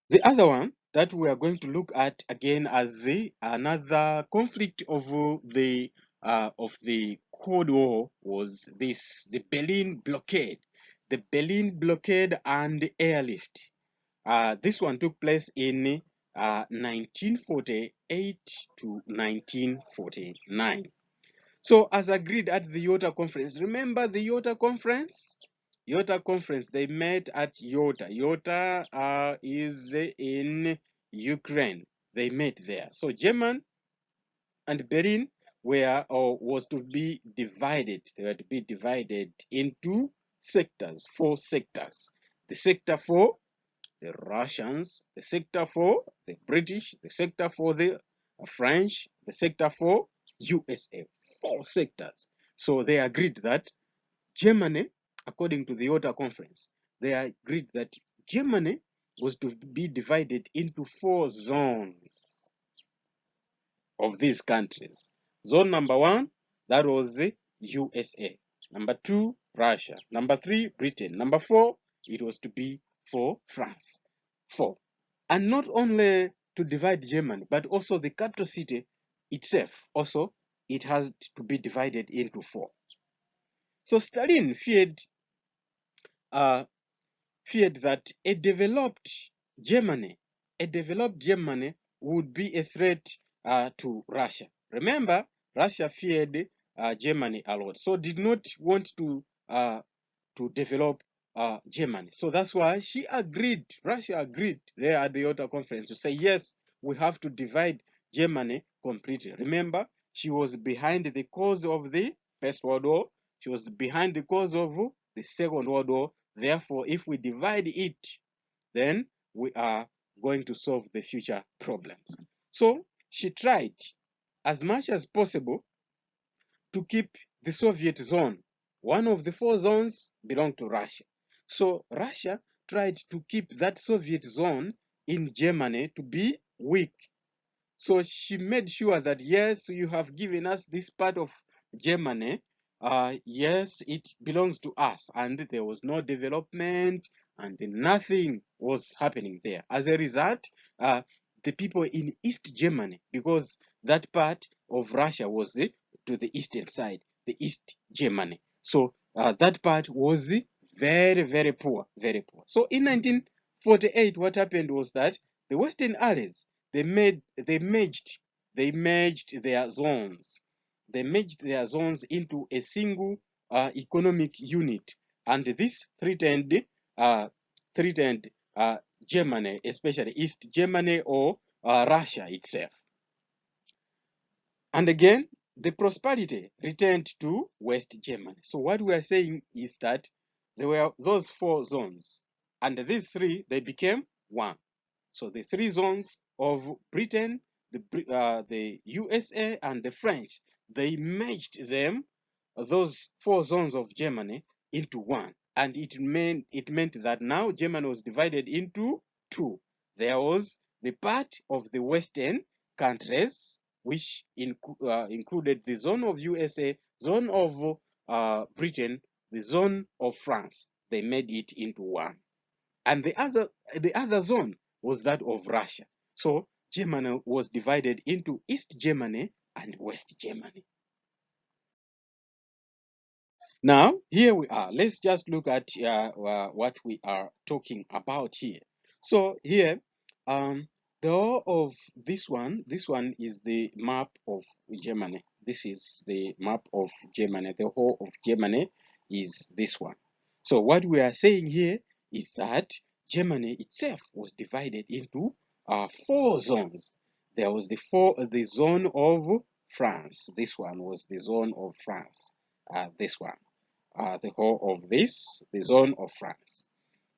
The other one that we are going to look at again as another conflict of the Cold War was the Berlin blockade. The Berlin blockade and airlift. This one took place in 1948 to 1949. So as agreed at the Yalta conference, remember the Yalta conference? Yalta conference, they met at Yalta. Yalta is in Ukraine. They met there. So German and Berlin were or was to be divided. They were to be divided into sectors, 4 sectors. The sector for the Russians, the sector for the British, the sector for the French, the sector for USA. 4 sectors. So they agreed that Germany, according to the Yalta conference, they agreed that Germany was to be divided into 4 zones of these countries. Zone number 1, that was the USA. Number 2, Russia. Number 3, Britain. Number 4, it was to be for France. 4. And not only to divide Germany, but also the capital city itself. Also, it has to be divided into 4. So Stalin feared that a developed Germany would be a threat to Russia. Remember, Russia feared Germany a lot, so did not want to develop Germany. So that's why Russia agreed there at the Yalta conference to say, yes, we have to divide Germany completely. Remember, she was behind the cause of the First World War. She was behind the cause of the Second World War. Therefore, if we divide it, then we are going to solve the future problems. So she tried as much as possible to keep the Soviet zone. One of the 4 zones belonged to Russia. So Russia tried to keep that Soviet zone in Germany to be weak. So she made sure that, yes, you have given us this part of Germany. Yes, it belongs to us. And there was no development and nothing was happening there. As a result, the people in East Germany, because that part of Russia was to the eastern side, the East Germany. So that part was very, very poor, very poor. So in 1948, what happened was that the Western Allies, they merged their zones. They merged their zones into a single economic unit, and this threatened Germany, especially East Germany or Russia itself. And again, the prosperity returned to West Germany. So what we are saying is that there were those 4 zones, and these 3, they became 1. So the 3 zones of Britain, the USA, and the French, they merged them, those 4 zones of Germany, into 1. And it meant that now Germany was divided into 2. There was the part of the Western countries, which included the zone of USA, zone of Britain, the zone of France. They made it into 1. And the other zone was that of Russia. So Germany was divided into East Germany and West Germany. Now, here we are. Let's just look at what we are talking about here. So here, the whole of this one is the map of Germany. This is the map of Germany. The whole of Germany is this one. So what we are saying here is that Germany itself was divided into 4 zones. There was the zone of France. This one was the zone of France. This one, the whole of this, the zone of France.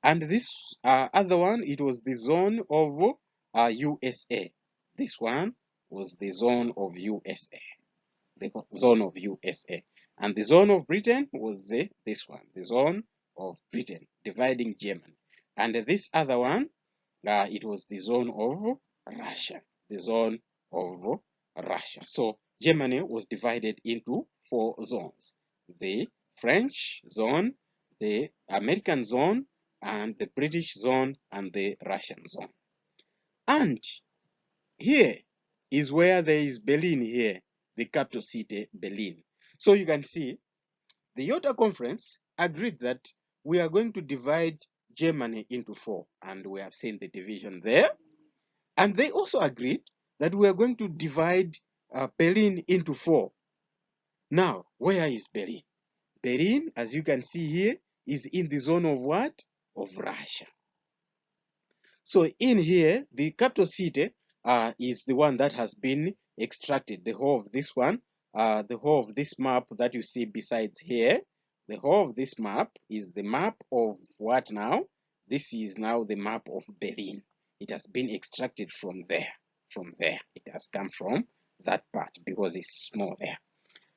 And this other one, it was the zone of USA. This one was the zone of USA. The zone of USA. And the zone of Britain was this one, the zone of Britain, dividing Germany. And this other one, it was the zone of Russia, the zone of Russia. So Germany was divided into 4 zones: the French zone, the American zone, and the British zone, and the Russian zone. And here is where there is Berlin here, the capital city, Berlin. So you can see the Yalta Conference agreed that we are going to divide Germany into 4, and we have seen the division there. And they also agreed that we are going to divide Berlin into 4. Now, where is Berlin? Berlin, as you can see here, is in the zone of what? Of Russia. So in here, the capital city is the one that has been extracted. The whole of this one, the whole of this map that you see besides here, the whole of this map is the map of what now? This is now the map of Berlin. It has been extracted from there. From there, it has come from that part because it's small there.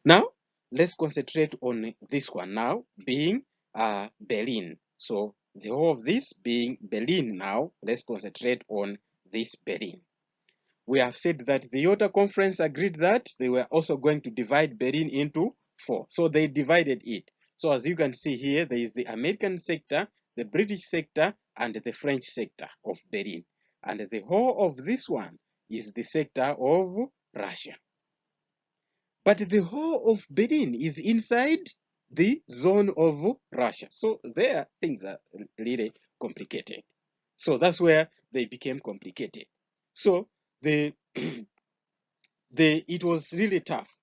Now, let's concentrate on this one now, being Berlin. So the whole of this being Berlin now, let's concentrate on this Berlin. We have said that the Yalta Conference agreed that they were also going to divide Berlin into 4. So they divided it. So as you can see here, there is the American sector, the British sector, and the French sector of Berlin. And the whole of this one is the sector of Russia. But the whole of Berlin is inside the zone of Russia. So there things are really complicated. So that's where they became complicated. So it was really tough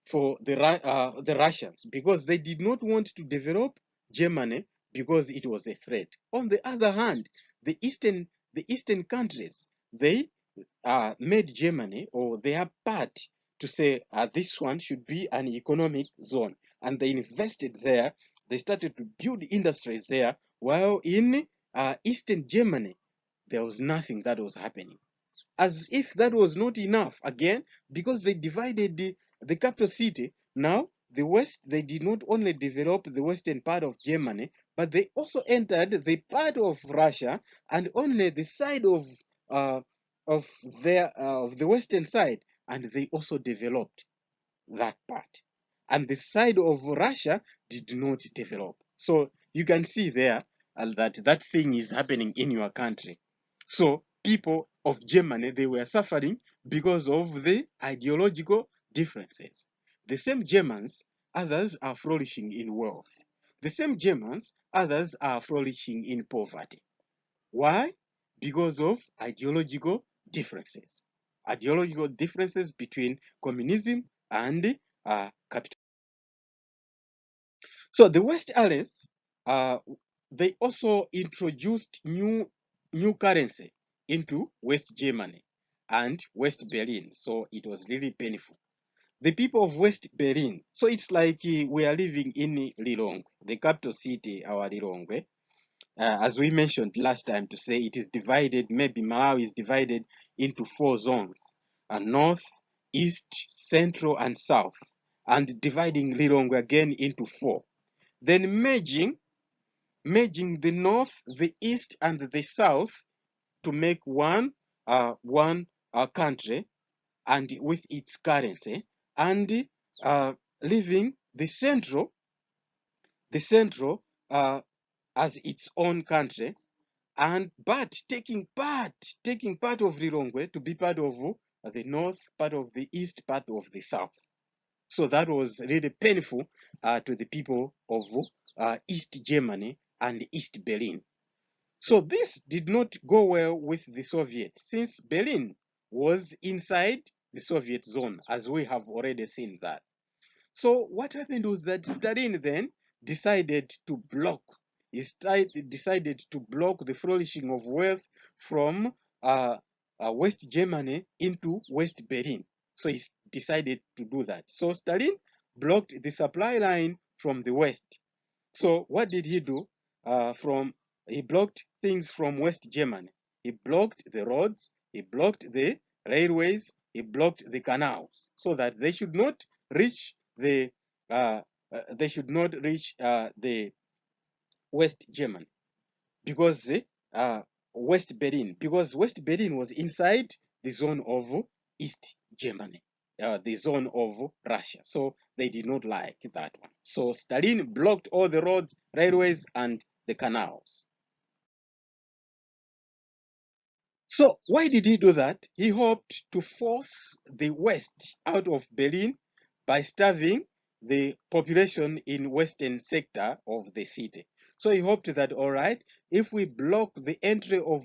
for the Russians because they did not want to develop Germany because it was a threat. On the other hand, the eastern countries, they made Germany or their part to say this one should be an economic zone, and they invested there. They started to build industries there, while in eastern Germany there was nothing that was happening. As if that was not enough, again, because they divided the capital city. Now the west, they did not only develop the western part of Germany, but they also entered the part of Russia, and only the side of the western side, and they also developed that part, and the side of Russia did not develop. So you can see there that thing is happening in your country. So people of Germany, they were suffering because of the ideological differences. The same Germans, others are flourishing in wealth. The same Germans, others are flourishing in poverty. Why? Because of ideological differences. Ideological differences between communism and capitalism. So the West Allies, they also introduced new currency into West Germany and West Berlin. So it was really painful. The people of West Berlin, so it's like we are living in Lilongwe, the capital city, our Lilongwe. As we mentioned last time, to say it is divided, maybe Malawi is divided into 4 zones, north, east, central, and south, and dividing Lilongwe again into 4. Then merging the north, the east, and the south to make one country, and with its currency, and leaving the central as its own country, but taking part of Lilongwe to be part of the north, part of the east, part of the south. So that was really painful to the people of East Germany and East Berlin. So this did not go well with the Soviets, since Berlin was inside the Soviet zone, as we have already seen that. So what happened was that Stalin then decided to block. He decided to block the flourishing of wealth from West Germany into West Berlin. So he decided to do that. So Stalin blocked the supply line from the West. So what did he do? He blocked things from West Germany. He blocked the roads, he blocked the railways, he blocked the canals, so that they should not reach the they should not reach the West Germany, because West Berlin, because West Berlin was inside the zone of East Germany, the zone of Russia. So they did not like that one. So Stalin blocked all the roads, railways, and the canals. So why did he do that? He hoped to force the West out of Berlin by starving the population in western sector of the city. So he hoped that, all right, if we block the entry of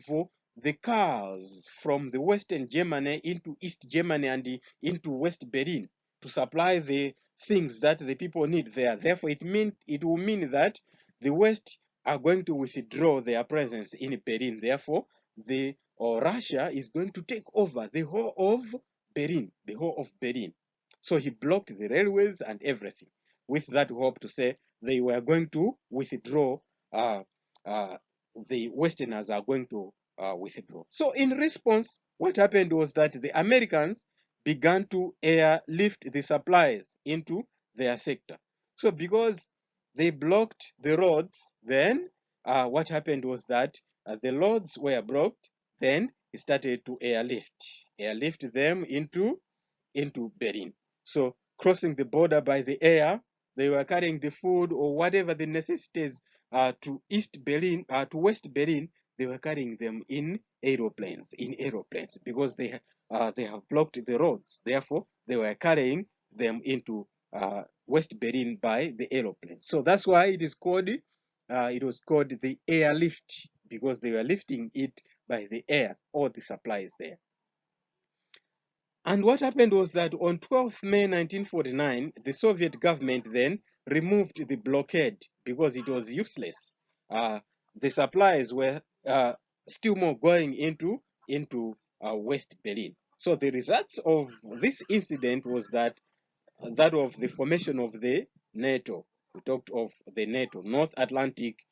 the cars from the western Germany into East Germany and into West Berlin to supply the things that the people need there, therefore it will mean that the West are going to withdraw their presence in Berlin. Therefore, the or Russia is going to take over the whole of Berlin, the whole of Berlin. So he blocked the railways and everything with that hope to say they were going to withdraw, uh, uh, the Westerners are going to withdraw. So in response, what happened was that the Americans began to airlift the supplies into their sector. So because they blocked the roads, then what happened was that the roads were blocked. Then he started to airlift them into Berlin. So crossing the border by the air, they were carrying the food or whatever the necessities to East Berlin, to West Berlin. They were carrying them in aeroplanes, because they have blocked the roads. Therefore, they were carrying them into West Berlin by the aeroplanes. So that's why it was called the airlift, because they were lifting it by the air, all the supplies there. And what happened was that on 12th May 1949, the Soviet government then removed the blockade because it was useless. The supplies were still more going into West Berlin. So the results of this incident was that of the formation of the NATO. We talked of the NATO, North Atlantic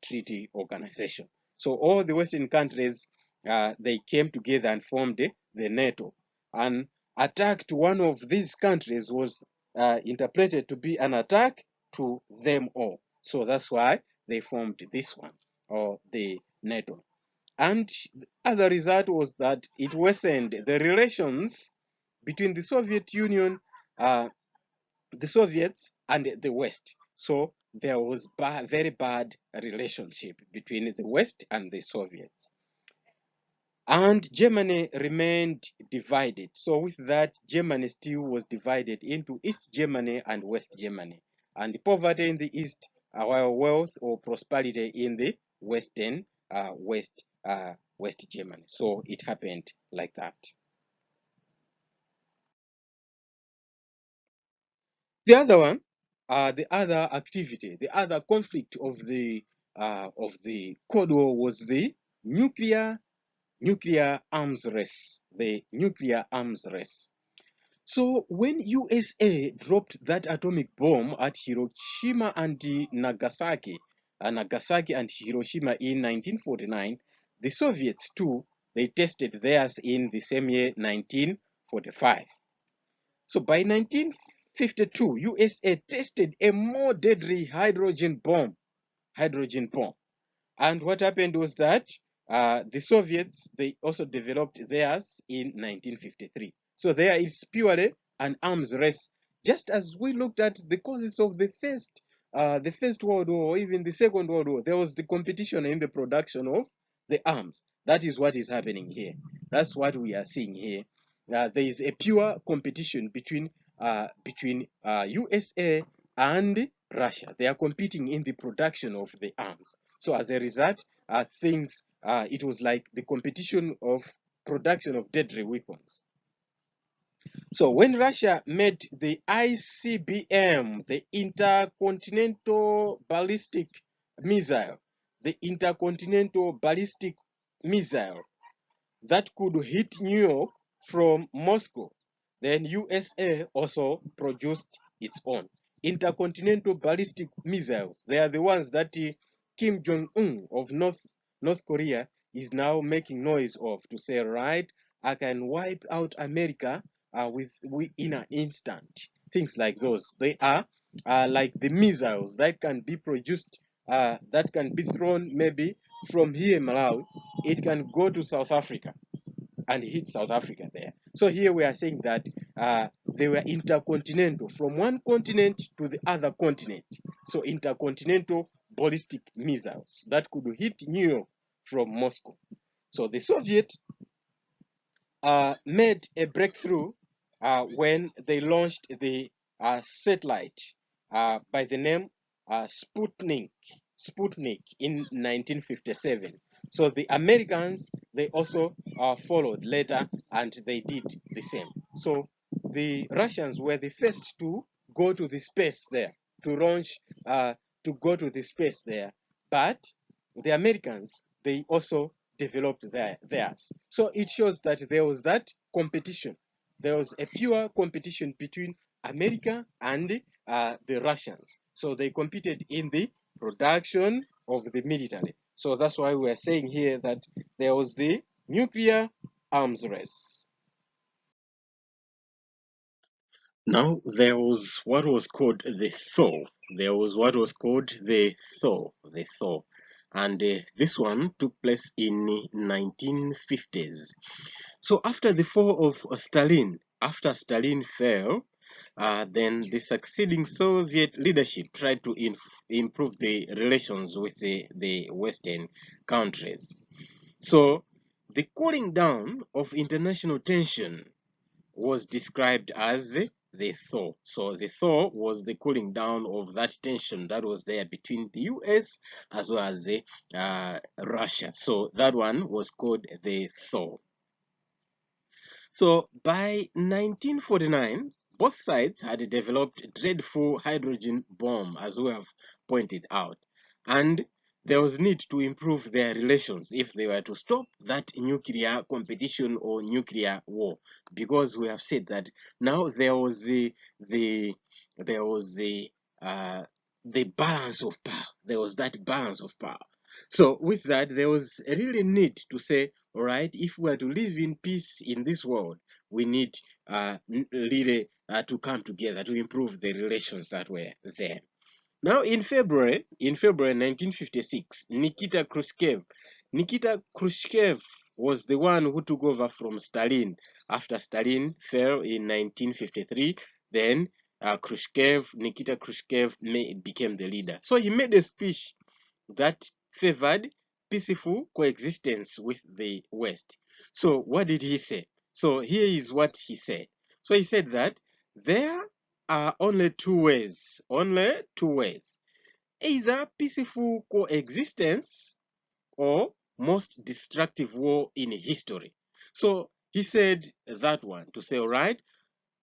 Treaty Organization. So all the Western countries, they came together and formed the NATO. An attack to one of these countries was interpreted to be an attack to them all. So that's why they formed this one, or the NATO. And the other result was that it worsened the relations between the Soviet Union, the Soviets, and the West. So there was very bad relationship between the West and the Soviets. And Germany remained divided. So with that, Germany still was divided into East Germany and West Germany. And poverty in the East, while wealth or prosperity in the Western West Germany. So it happened like that. The other one, the other activity, the other conflict of the Cold War was the nuclear arms race. The nuclear arms race. So when USA dropped that atomic bomb at Hiroshima and Nagasaki, Nagasaki and Hiroshima in 1949, the Soviets too, they tested theirs in the same year, 1945. So by 1952, USA tested a more deadly hydrogen bomb. And what happened was that the Soviets, they also developed theirs in 1953. So there is purely an arms race. Just as we looked at the causes of the First World War, or even the Second World War, there was the competition in the production of the arms. That is what is happening here. That's what we are seeing here. There is a pure competition between USA and Russia. They are competing in the production of the arms. So as a result, it was like the competition of production of deadly weapons. So when Russia made the ICBM, the intercontinental ballistic missile, that could hit New York from Moscow, then USA also produced its own intercontinental ballistic missiles. They are the ones that Kim Jong-un of North Korea is now making noise of, to say, right, I can wipe out America in an instant. Things like those. They are like the missiles that can be produced, that can be thrown maybe from here in Malawi, it can go to South Africa and hit South Africa there. So here we are saying that they were intercontinental, from one continent to the other continent. So intercontinental ballistic missiles that could hit New York from Moscow. So the Soviet made a breakthrough when they launched the satellite by the name Sputnik in 1957. So the Americans, they also followed later and they did the same. So the Russians were the first to go to the space there, to launch, to go to the space there. But the Americans, they also developed theirs. So it shows that there was that competition. There was a pure competition between America and the Russians. So they competed in the production of the military. So that's why we are saying here that there was the nuclear arms race. Now there was what was called the thaw. There was what was called the thaw, and this one took place in 1950s. So after the fall of Stalin, after Stalin fell, then the succeeding Soviet leadership tried to improve the relations with the Western countries. So the cooling down of international tension was described as the thaw. So the thaw was the cooling down of that tension that was there between the US as well as Russia. So that one was called the thaw. So by 1949, both sides had developed a dreadful hydrogen bomb, as we have pointed out, and there was need to improve their relations if they were to stop that nuclear competition or nuclear war, because we have said that now there was there was the balance of power. There was that balance of power. So with that, there was a really need to say, all right, if we are to live in peace in this world, we need really to come together to improve the relations that were there. Now in February 1956, Nikita Khrushchev was the one who took over from Stalin after Stalin fell in 1953. Then Nikita Khrushchev became the leader. So he made a speech that favored peaceful coexistence with the West. So what did he say? So here is what he said. So he said that there are only two ways, either peaceful coexistence or most destructive war in history. So he said that one to say, all right,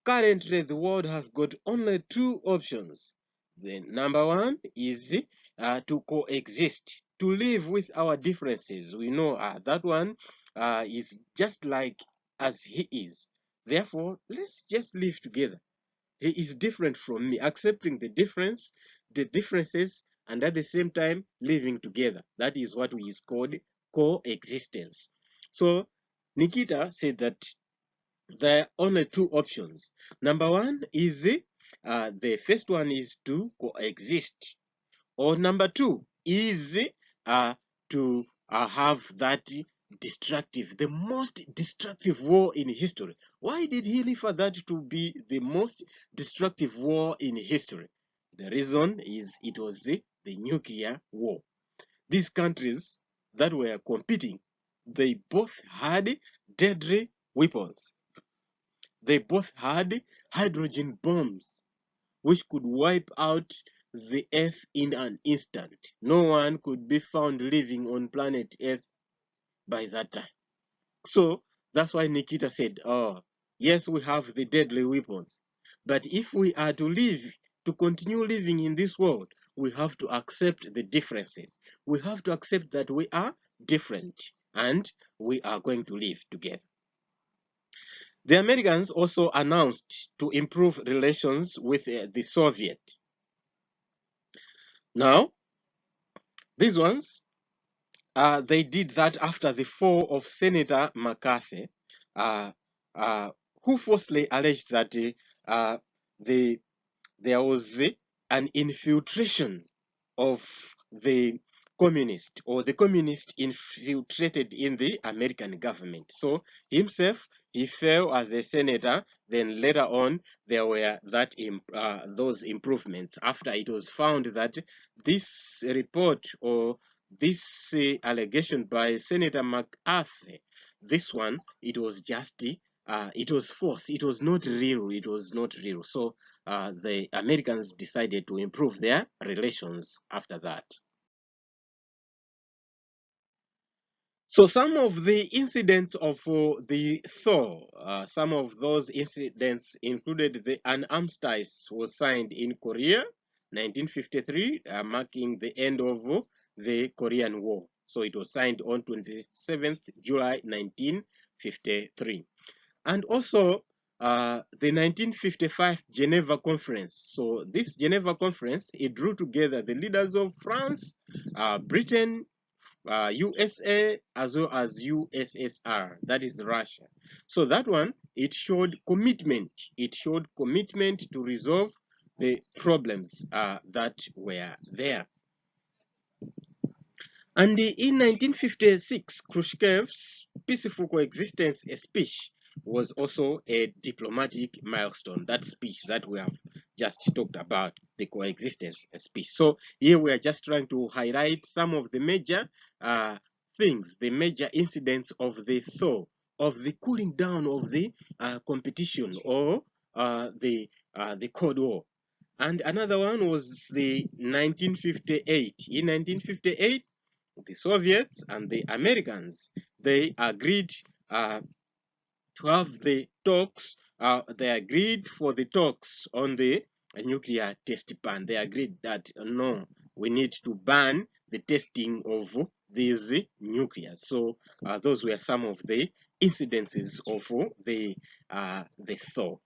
currently the world has got only two options. The number one is to coexist, to live with our differences. We know that one is just like as he is. Therefore, let's just live together. He is different from me, accepting the differences, and at the same time living together. That is what is called coexistence. So Nikita said that there are only two options. Number one is the first one is to coexist, or number two is to have that the most destructive war in history. Why did he refer that to be the most destructive war in history? The reason is it was the nuclear war. These countries that were competing, they both had deadly weapons. They both had hydrogen bombs which could wipe out the Earth in an instant. No one could be found living on planet Earth by that time. So that's why Nikita said, oh, yes, we have the deadly weapons. But if we are to live, to continue living in this world, we have to accept the differences. We have to accept that we are different and we are going to live together. The Americans also announced to improve relations with the Soviet. Now, these ones, they did that after the fall of Senator McCarthy, uh, who falsely alleged that there was an infiltration of the communist, or the communist infiltrated in the American government. So himself, he fell as a senator. Then later on, there were those improvements after it was found that this report, or this allegation by Senator McCarthy, this one, it was just it was false. It was not real. It was not real. So the Americans decided to improve their relations after that. So some of the incidents of the thaw, some of those incidents included an armistice was signed in Korea, 1953, marking the end of the Korean War. So it was signed on 27th July 1953. And also the 1955 Geneva Conference. So this Geneva Conference, it drew together the leaders of France, Britain, USA, as well as USSR, that is Russia. So that one, it showed commitment. It showed commitment to resolve the problems that were there. And in 1956, Khrushchev's peaceful coexistence speech was also a diplomatic milestone. That speech that we have just talked about, the coexistence speech. So here we are just trying to highlight some of the major things, the major incidents of the thaw, of the cooling down of the competition, or the Cold War. And another one was the 1958. In 1958, the Soviets and the Americans, they agreed to have the talks. They agreed for the talks on the nuclear test ban. They agreed that no, we need to ban the testing of these nuclear. So those were some of the incidences of the thaw.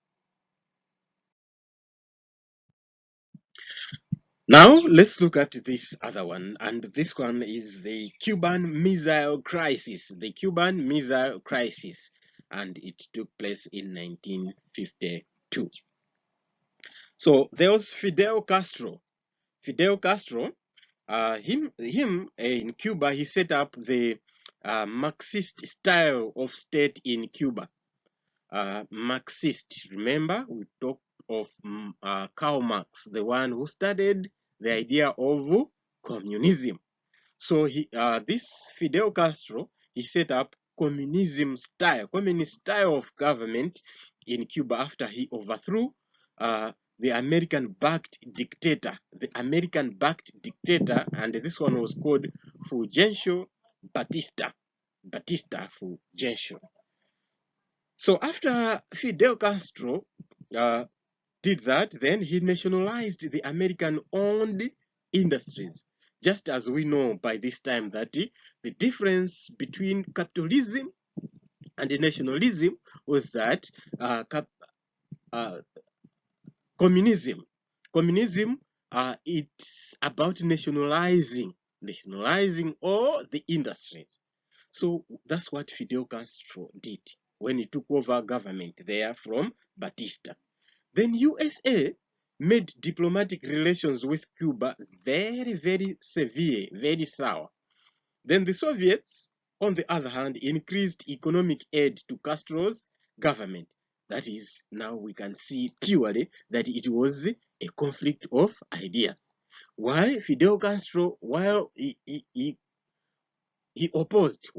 Now, let's look at this other one, and this one is the Cuban Missile Crisis. The Cuban Missile Crisis, and it took place in 1952. So there was Fidel Castro. Fidel Castro, him in Cuba, he set up the Marxist style of state in Cuba. Marxist, remember we talked of Karl Marx, the one who started the idea of communism. So this Fidel Castro, he set up communist style of government in Cuba after he overthrew the American-backed dictator, and this one was called Fulgencio Batista Fulgencio. So after Fidel Castro did that, then he nationalized the American-owned industries. Just as we know by this time that the difference between capitalism and nationalism was that communism, it's about nationalizing all the industries. So that's what Fidel Castro did when he took over government there from Batista. Then USA made diplomatic relations with Cuba very, very severe, very sour. Then the Soviets, on the other hand, increased economic aid to Castro's government. That is, now we can see purely that it was a conflict of ideas. Why Fidel Castro, while he opposed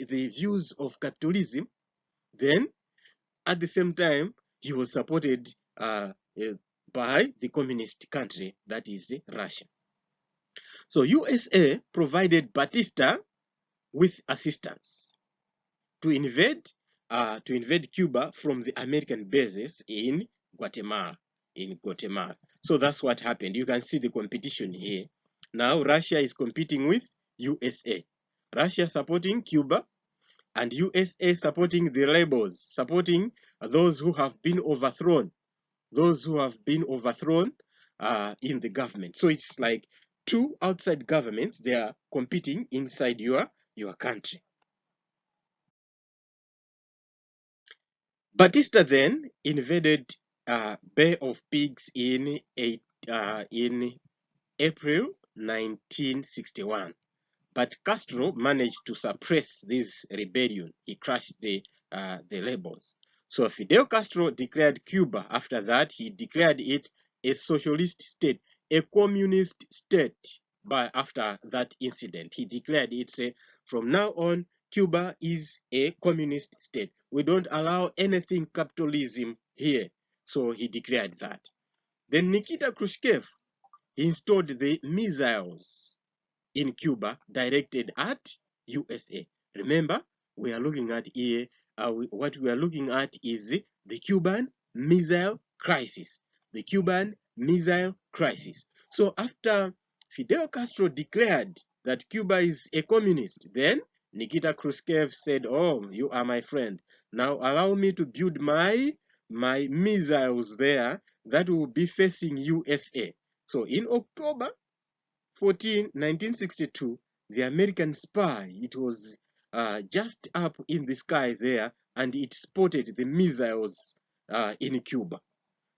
the views of capitalism, then at the same time he was supported by the communist country, that is Russia. So USA provided Batista with assistance to invade Cuba from the American bases in Guatemala. So that's what happened. You can see the competition here. Now Russia is competing with USA. Russia supporting Cuba, and USA supporting the rebels, supporting those who have been overthrown, in the government. So it's like two outside governments, they are competing inside your country. Batista then invaded Bay of Pigs in in April 1961. But Castro managed to suppress this rebellion. He crushed the rebels. So Fidel Castro declared Cuba. After that, he declared it a socialist state, a communist state. But after that incident, he declared it, say, from now on, Cuba is a communist state. We don't allow anything capitalism here. So he declared that. Then Nikita Khrushchev installed the missiles in Cuba directed at USA. Remember, we are looking at here, what we are looking at is the Cuban Missile Crisis. The Cuban Missile Crisis. So after Fidel Castro declared that Cuba is a communist, then Nikita Khrushchev said, oh, you are my friend. Now allow me to build my missiles there that will be facing USA. So in October 1962, the American spy, it was just up in the sky there, and it spotted the missiles in Cuba.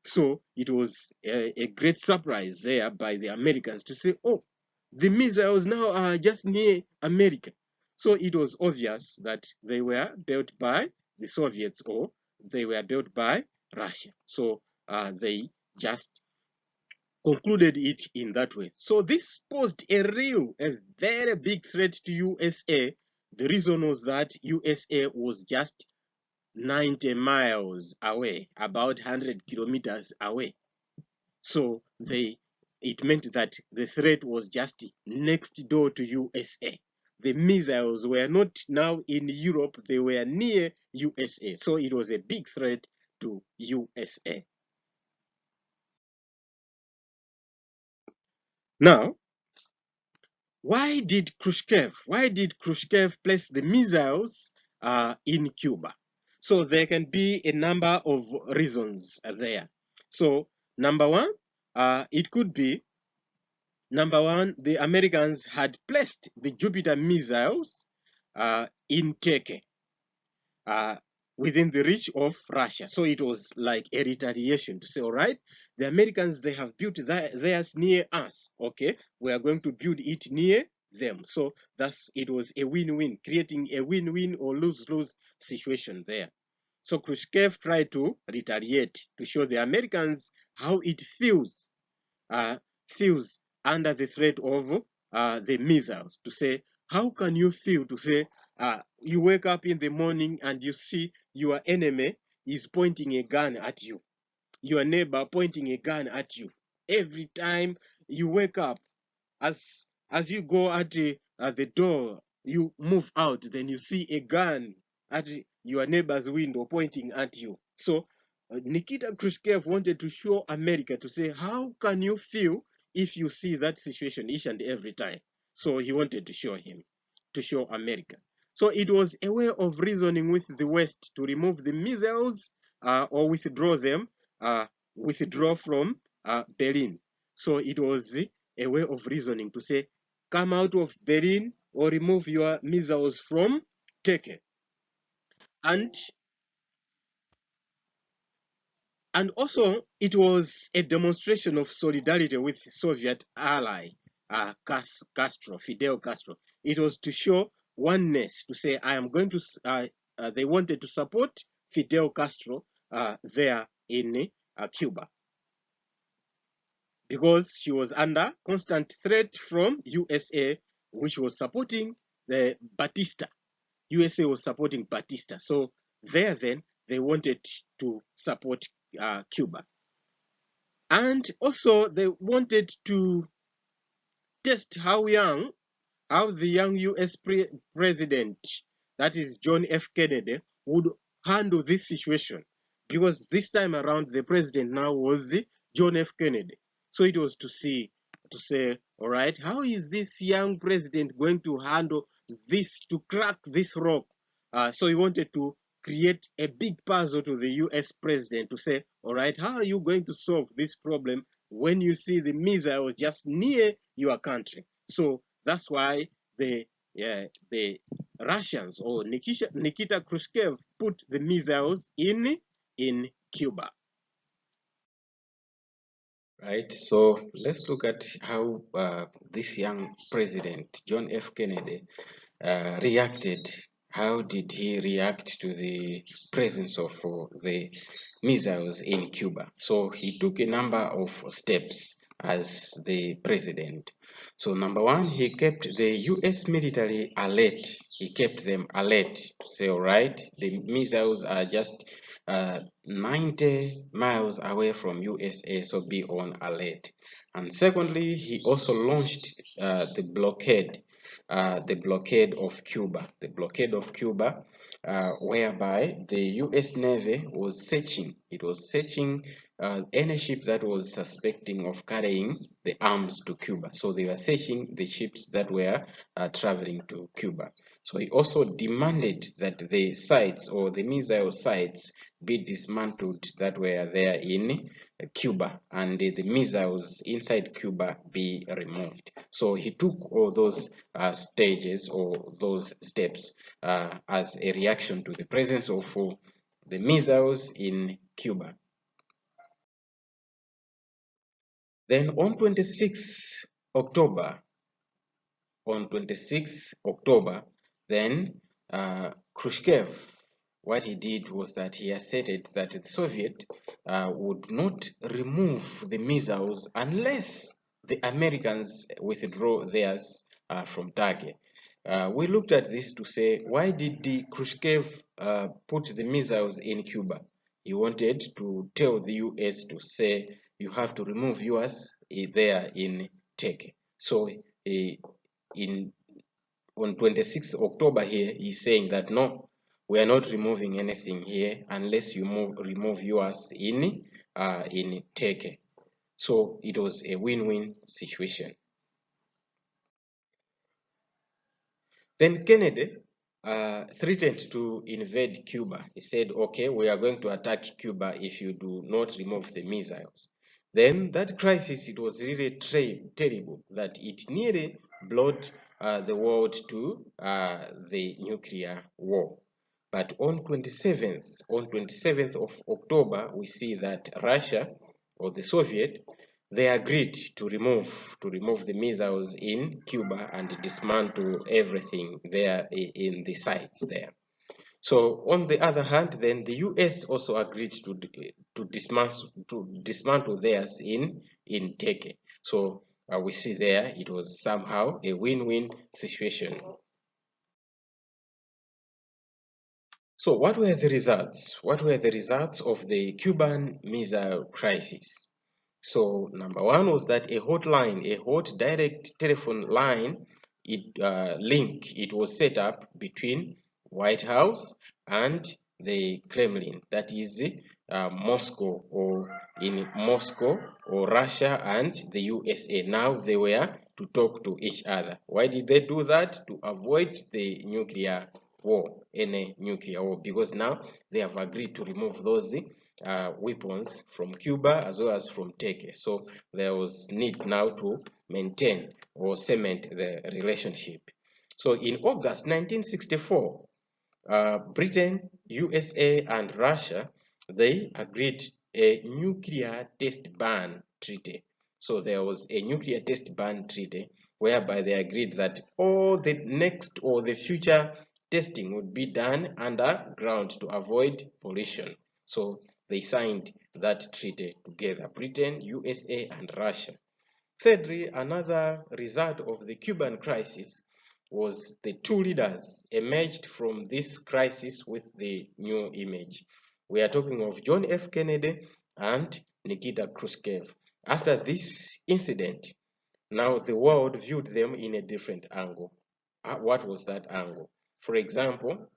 So it was a great surprise there by the Americans to say, oh, the missiles now are just near America. So it was obvious that they were built by the Soviets or they were built by Russia. So they just concluded it in that way. So this posed a very big threat to USA. The reason was that USA was just 90 miles away, about 100 kilometers away. So it meant that the threat was just next door to USA. The missiles were not now in Europe, they were near USA. So it was a big threat to USA. Now, why did Khrushchev place the missiles in Cuba? So there can be a number of reasons there. So number one, it could be, the Americans had placed the Jupiter missiles in Turkey, within the reach of Russia. So it was like a retaliation to say, all right, the Americans, they have built theirs near us. Okay, we are going to build it near them. So it was a win-win, creating a win-win or lose-lose situation there. So Khrushchev tried to retaliate to show the Americans how it feels under the threat of the missiles, to say, how can you feel to say, you wake up in the morning and you see your enemy is pointing a gun at you, your neighbor pointing a gun at you. Every time you wake up, as you go at the door, you move out, then you see a gun at your neighbor's window pointing at you. So Nikita Khrushchev wanted to show America to say, how can you feel if you see that situation each and every time? So he wanted to show America. So it was a way of reasoning with the West to remove the missiles or withdraw them, withdraw from Berlin. So it was a way of reasoning to say, come out of Berlin or remove your missiles from Turkey. And also, it was a demonstration of solidarity with Soviet ally Fidel Castro. It was to show oneness, to say, I am going to, they wanted to support Fidel Castro there in Cuba, because she was under constant threat from USA, which was supporting the Batista. USA was supporting Batista. So there then, they wanted to support Cuba. And also they wanted to test how the young US president, that is John F. Kennedy, would handle this situation. Because this time around, the president now was John F. Kennedy. So it was to say, all right, how is this young president going to handle this, to crack this rock? So he wanted to create a big puzzle to the US president to say, all right, how are you going to solve this problem when you see the missile just near your country? So that's why the Russians or Nikita Khrushchev put the missiles in Cuba. right? So let's look at how this young president, John F. Kennedy, reacted. How did he react to the presence of the missiles in Cuba? So he took a number of steps as the president. So number one, he kept the US military alert. He kept them alert to say, all right, the missiles are just 90 miles away from USA, so be on alert. And secondly, he also launched the blockade of Cuba. The blockade of Cuba, whereby the U.S. Navy was searching. It was searching any ship that was suspecting of carrying the arms to Cuba. So they were searching the ships that were traveling to Cuba. So he also demanded that the sites or the missile sites be dismantled that were there in Cuba, and the missiles inside Cuba be removed. So he took all those stages or those steps as a reaction to the presence of the missiles in Cuba. Then on 26th October, on 26th October, then Khrushchev, what he did was that he asserted that the Soviet would not remove the missiles unless the Americans withdraw theirs from Turkey. We looked at this to say, why did the Khrushchev put the missiles in Cuba? He wanted to tell the US to say, you have to remove yours there in Turkey. So in on 26th October here, he's saying that no, we are not removing anything here unless you remove yours in Turkey. So it was a win-win situation. Then Kennedy threatened to invade Cuba. He said, okay, we are going to attack Cuba if you do not remove the missiles. Then that crisis, it was really terrible that it nearly brought the world to the nuclear war. But on 27th of October, we see that Russia or the Soviet, they agreed to remove the missiles in Cuba and dismantle everything there in the sites there. So on the other hand, then the US also agreed to dismantle theirs in Turkey. So we see there it was somehow a win-win situation. So what were the results? What were the results of the Cuban missile crisis? So number one was that a hotline, a hot direct telephone line, it was set up between White House and the Kremlin, that is Moscow, or in Moscow or Russia and the USA. Now they were to talk to each other. Why did they do that? To avoid the nuclear war, any nuclear war, because now they have agreed to remove those weapons from Cuba as well as from Turkey. So there was need now to maintain or cement the relationship. So in August 1964, Britain, USA, and Russia, they agreed a nuclear test ban treaty. So there was a nuclear test ban treaty whereby they agreed that all the next or the future testing would be done underground to avoid pollution. So they signed that treaty together, Britain, USA, and Russia. Thirdly, another result of the Cuban crisis was the two leaders emerged from this crisis with the new image. We are talking of John F. Kennedy and Nikita Khrushchev. After this incident, now the world viewed them in a different angle. What was that angle? For example,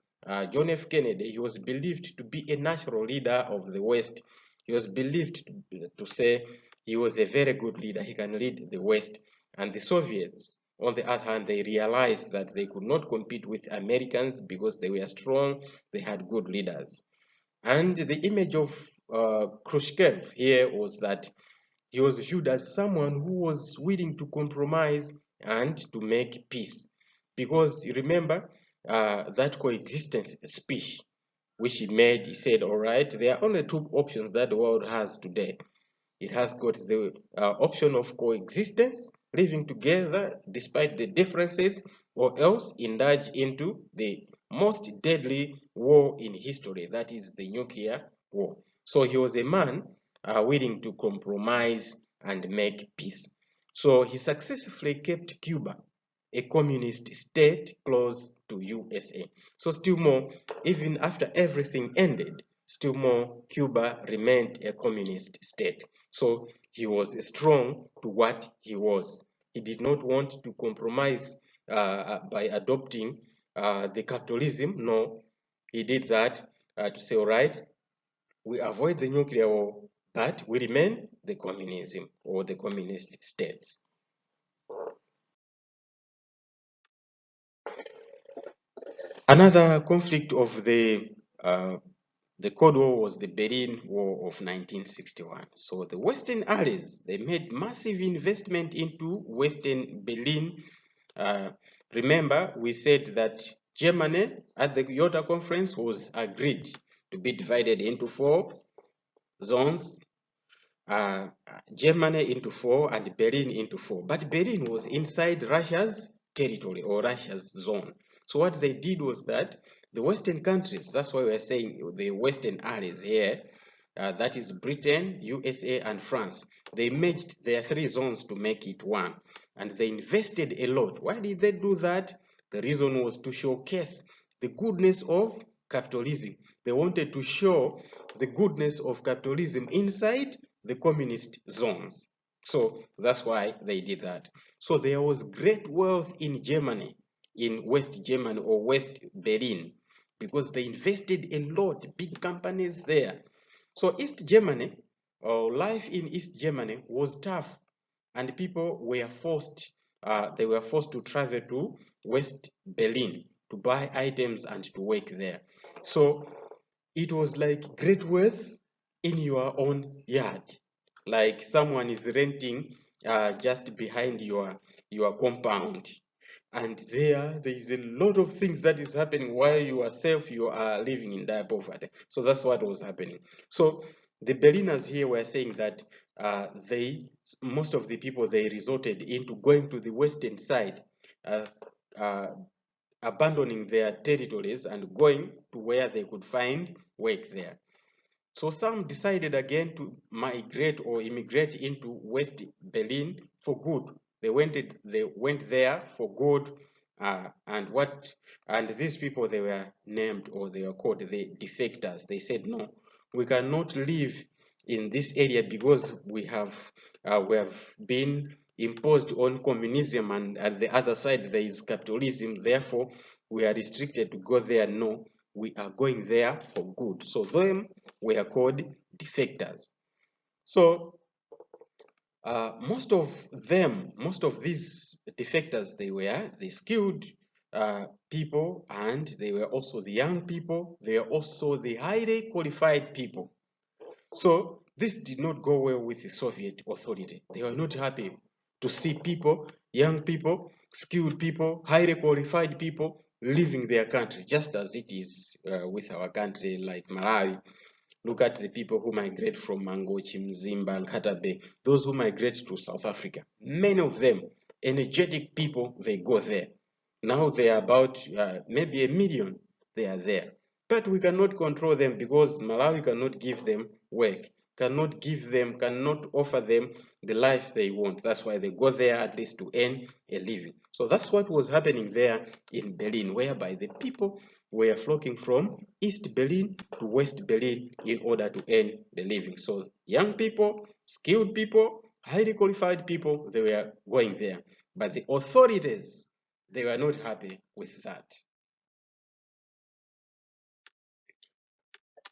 John F. Kennedy, he was believed to be a natural leader of the West. He was believed to say he was a very good leader. He can lead the West. And the Soviets, on the other hand, they realized that they could not compete with Americans because they were strong, they had good leaders. And the image of Khrushchev here was that he was viewed as someone who was willing to compromise and to make peace. Because you remember that coexistence speech which he made, he said, all right, there are only two options that the world has today. It has got the option of coexistence, living together despite the differences, or else indulge into the most deadly war in history, that is the nuclear war. So he was a man willing to compromise and make peace. So he successfully kept Cuba a communist state close to USA. So still more, even after everything ended, still more, Cuba remained a communist state. So he was strong to what he was. He did not want to compromise by adopting the capitalism. No, he did that to say, all right, we avoid the nuclear war, but we remain the communism or the communist states. Another conflict of the Cold War was the Berlin War of 1961. So the Western allies, they made massive investment into Western Berlin. Remember, we said that Germany at the Yalta Conference was agreed to be divided into 4 zones, Germany into 4 and Berlin into 4. But Berlin was inside Russia's territory or Russia's zone. So what they did was that the Western countries, that's why we're saying the Western allies here, that is Britain, USA, and France, they merged their 3 zones to make it one. And they invested a lot. Why did they do that? The reason was to showcase the goodness of capitalism. They wanted to show the goodness of capitalism inside the communist zones. So that's why they did that. So there was great wealth in Germany, in West Germany or West Berlin, because they invested a lot, big companies there. So East Germany, or life in East Germany was tough, and people were forced, they were forced to travel to West Berlin to buy items and to work there. So it was like great wealth in your own yard, like someone is renting just behind your compound, and there is a lot of things that is happening while yourself you are living in dire poverty. So that's what was happening. So the Berliners here were saying that most of the people, they resorted into going to the western side, uh, uh, abandoning their territories and going to where they could find work there. So some decided again to migrate or immigrate into West Berlin for good. They went there for good, and these people, they were named, or they were called the defectors. They said, no, we cannot live in this area because we have been imposed on communism, and at the other side there is capitalism. Therefore, we are restricted to go there. No, we are going there for good. So them were called defectors. So most of these defectors, they were the skilled people, and they were also the young people. They are also the highly qualified people. So this did not go well with the Soviet authority. They were not happy to see people, young people, skilled people, highly qualified people leaving their country, just as it is with our country like Malawi. Look at the people who migrate from Mangochi, Mzimba, and Katabe, those who migrate to South Africa. Many of them, energetic people, they go there. Now they are about maybe 1 million, they are there. But we cannot control them because Malawi cannot give them work, cannot offer them the life they want. That's why they go there at least to earn a living. So that's what was happening there in Berlin, whereby the people were flocking from East Berlin to West Berlin in order to earn the living. So young people, skilled people, highly qualified people, they were going there. But the authorities, they were not happy with that.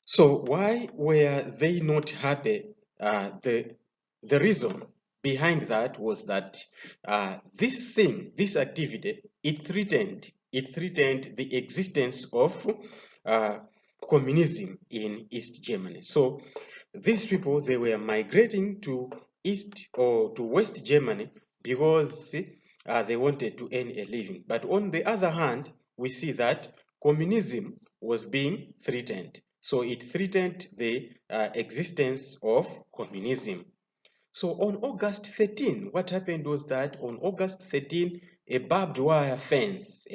So why were they not happy? The reason behind that was that this activity, it threatened the existence of uh, communism in East Germany. So these people, they were migrating to East or to West Germany because they wanted to earn a living. But on the other hand, we see that communism was being threatened. So it threatened the existence of communism. So on August 13, what happened was that on August 13, a barbed wire fence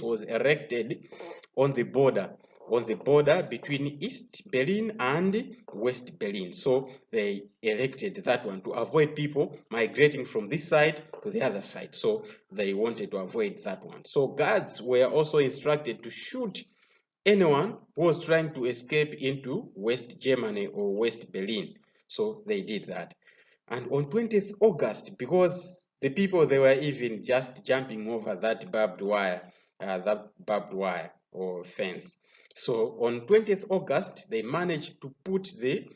was erected on the border between East Berlin and West Berlin. So they erected that one to avoid people migrating from this side to the other side. So they wanted to avoid that one. So guards were also instructed to shoot anyone who was trying to escape into West Germany or West Berlin. So they did that. And on 20th August, because the people, they were even just jumping over that barbed wire or fence. So on 20th August, they managed to put the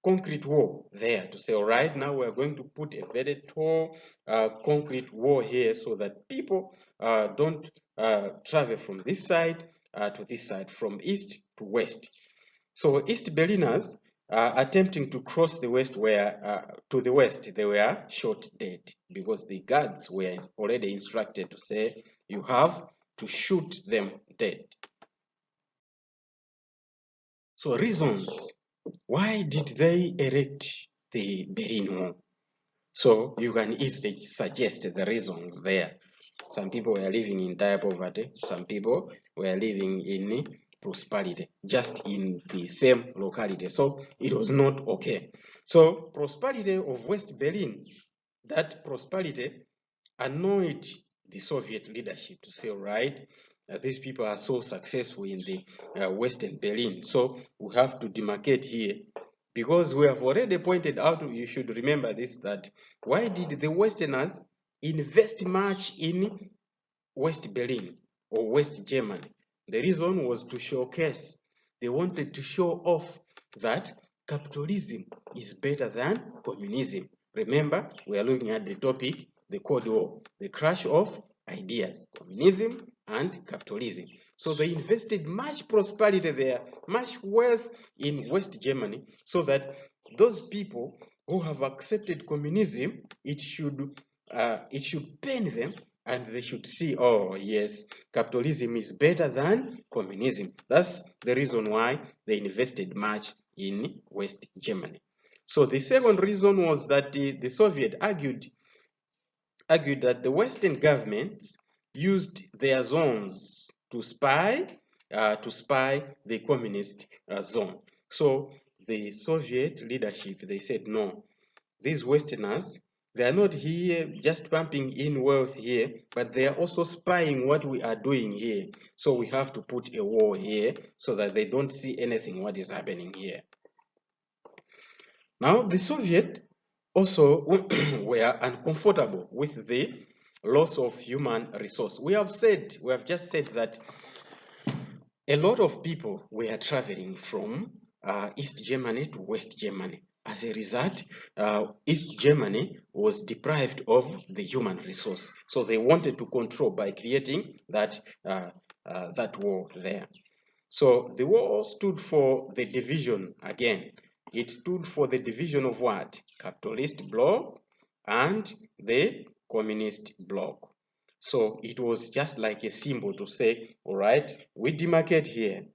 concrete wall there to say, all right, now we're going to put a very tall concrete wall here so that people don't travel from this side to this side, from east to west. So East Berliners attempting to cross the west to the west, they were shot dead because the guards were already instructed to say, you have to shoot them dead. So reasons, why did they erect the Berlin Wall? So you can easily suggest the reasons there. Some people were living in dire poverty, some people were living in prosperity, just in the same locality. So it was not okay. So prosperity of West Berlin, that prosperity annoyed the Soviet leadership to say, all right, these people are so successful in the Western Berlin, so we have to demarcate here. Because we have already pointed out, you should remember this, that why did the Westerners invest much in West Berlin or West Germany? The reason was to showcase. They wanted to show off that capitalism is better than communism. Remember, we are looking at the topic, the Cold War, the crash of ideas, communism and capitalism. So they invested much prosperity there, much wealth in West Germany, so that those people who have accepted communism, it should pain them, and they should see, oh yes, capitalism is better than communism. That's the reason why they invested much in West Germany. So the second reason was that the Soviet argued that the Western governments used their zones to spy the communist zone. So the Soviet leadership, they said, no, these Westerners, they are not here just pumping in wealth here, but they are also spying what we are doing here. So we have to put a wall here so that they don't see anything what is happening here. Now, the Soviet also were uncomfortable with the loss of human resource. We have just said that a lot of people were traveling from East Germany to West Germany. As a result, East Germany was deprived of the human resource. So they wanted to control by creating that war there. So the war stood for the division again. It stood for the division of what? Capitalist bloc and the communist bloc. So it was just like a symbol to say, all right, we demarcate here.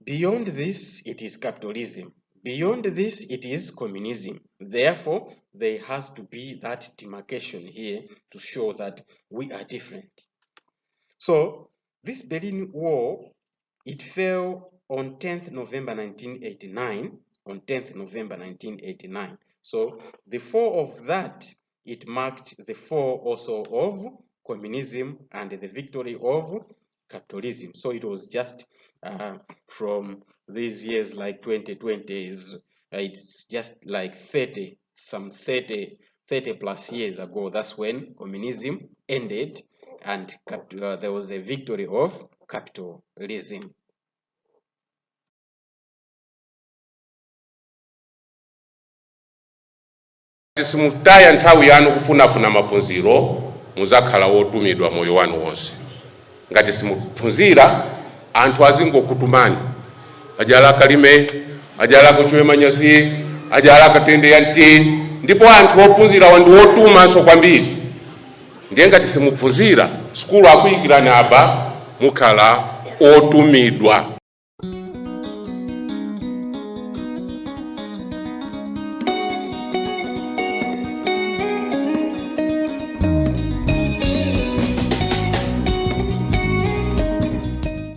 Beyond this, it is capitalism. Beyond this, it is communism. Therefore, there has to be that demarcation here to show that we are different. So this Berlin Wall, it fell on 10th November 1989. On 10th November 1989. So the fall of that, it marked the fall also of communism and the victory of capitalism. So it was just from these years like 2020, it's just like 30 plus years ago. That's when communism ended and there was a victory of capitalism. Simutaya nthawi yanu kufunafuna maphunziro muzakhala wotumidwa moyo wanu wonse. Ngati simuphunzira anthu azingokutumani ajala kalime ajala kuchwe manyazi ajala katende yanti ndipo anthu ophunzira wandi wotumanso kwambiri. Ndiye ngati simuphunzira skulu akuyikirani apa mukhala otumidwa.